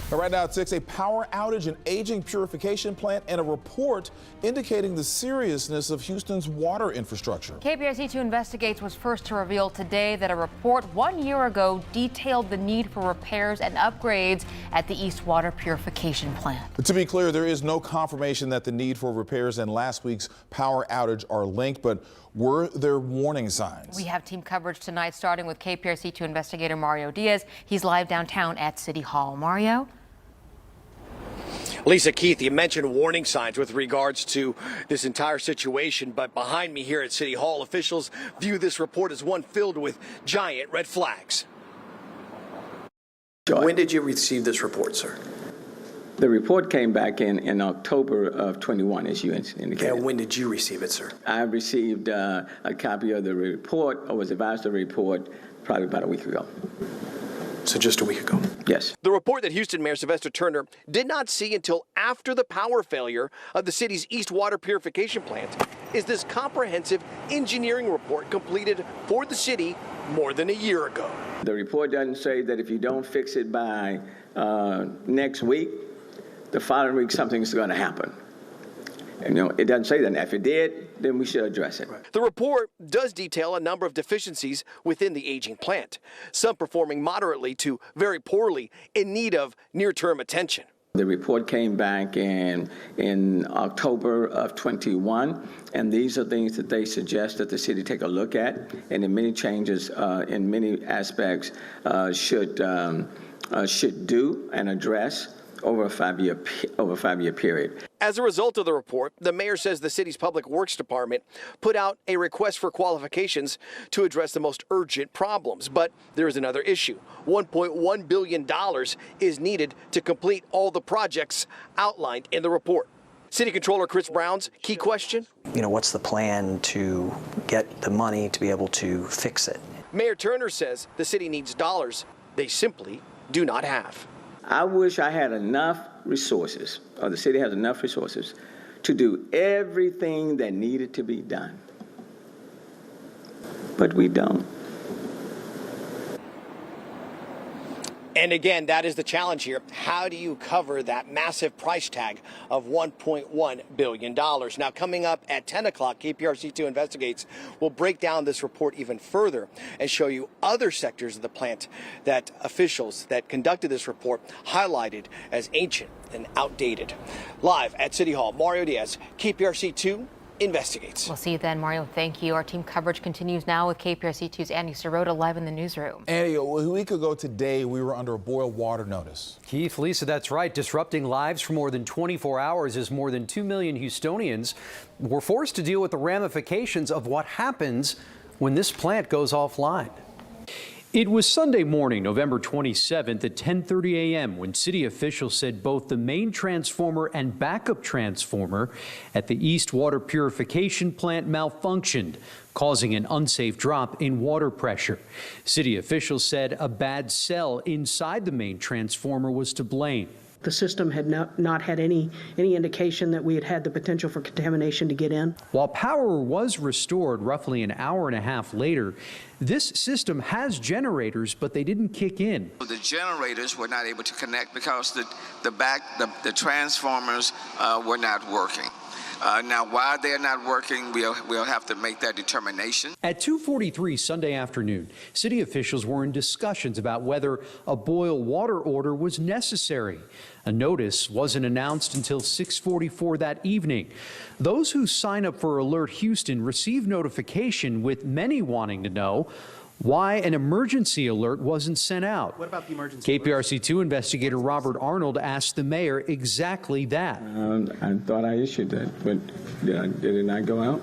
Now, right now at 6, a power outage, an aging purification plant, and a report indicating the seriousness of Houston's water infrastructure. KPRC 2 Investigates was first to reveal today that a report 1 year ago detailed the need for repairs and upgrades at the East Water Purification Plant. But to be clear, there is no confirmation that the need for repairs and last week's power outage are linked, but were there warning signs? We have team coverage tonight, starting with KPRC 2 investigator Mario Diaz. He's live downtown at City Hall. Mario? Lisa, Keith, you mentioned warning signs with regards to this entire situation, but behind me here at City Hall, officials view this report as one filled with giant red flags. When did you receive this report, sir? The report came back in October of 21, as you indicated. And when did you receive it, sir? I received a copy of the report, or was advised of the report, probably about a week ago. So just a week ago? Yes. The report that Houston Mayor Sylvester Turner did not see until after the power failure of the city's East Water Purification Plant is this comprehensive engineering report completed for the city more than a year ago. The report doesn't say that if you don't fix it by next week, the following week something's going to happen. And, it doesn't say that. If it did, then we should address it. The report does detail a number of deficiencies within the aging plant, some performing moderately to very poorly, in need of near-term attention. The report came back in October of 21, and these are things that they suggest that the city take a look at, and in many changes, in many aspects, should do and address over a five-year period. As a result of the report, the mayor says the city's Public Works Department put out a request for qualifications to address the most urgent problems. But there is another issue. $1.1 billion is needed to complete all the projects outlined in the report. City Controller Chris Brown's key question: what's the plan to get the money to be able to fix it? Mayor Turner says the city needs dollars they simply do not have. I wish I had enough resources, or the city has enough resources, to do everything that needed to be done. But we don't. And again, that is the challenge here. How do you cover that massive price tag of $1.1 billion? Now, coming up at 10 o'clock, KPRC 2 Investigates will break down this report even further and show you other sectors of the plant that officials that conducted this report highlighted as ancient and outdated. Live at City Hall, Mario Diaz, KPRC 2 Investigates. We'll see you then, Mario. Thank you. Our team coverage continues now with KPRC 2's Andy Sirota live in the newsroom. Andy, a week ago today, we were under a boil water notice. Keith, Lisa, that's right. Disrupting lives for more than 24 hours as more than 2 million Houstonians were forced to deal with the ramifications of what happens when this plant goes offline. It was Sunday morning, November 27th at 10:30 a.m. when city officials said both the main transformer and backup transformer at the East Water Purification Plant malfunctioned, causing an unsafe drop in water pressure. City officials said a bad cell inside the main transformer was to blame. The system had not had any indication that we had had the potential for contamination to get in. While power was restored roughly an hour and a half later, this system has generators, but they didn't kick in. The generators were not able to connect because the transformers were not working. Now, why they're not working, we'll have to make that determination. At 2:43 Sunday afternoon, city officials were in discussions about whether a boil water order was necessary. A notice wasn't announced until 6:44 that evening. Those who sign up for Alert Houston receive notification, with many wanting to know why an emergency alert wasn't sent out. What about the emergency KPRC 2 investigator Robert Arnold asked the mayor exactly that. I thought I issued that, but did it not go out?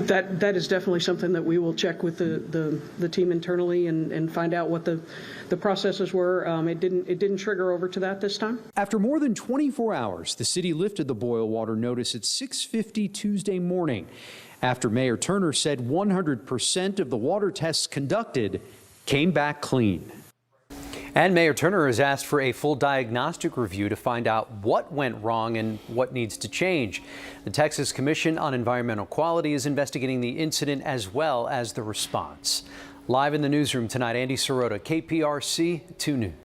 That is definitely something that we will check with the team internally and find out what the processes were. It didn't trigger over to that this time. After more than 24 hours, the city lifted the boil water notice at 6:50 Tuesday morning, after Mayor Turner said 100% of the water tests conducted came back clean. And Mayor Turner has asked for a full diagnostic review to find out what went wrong and what needs to change. The Texas Commission on Environmental Quality is investigating the incident as well as the response. Live in the newsroom tonight, Andy Sirota, KPRC 2 News.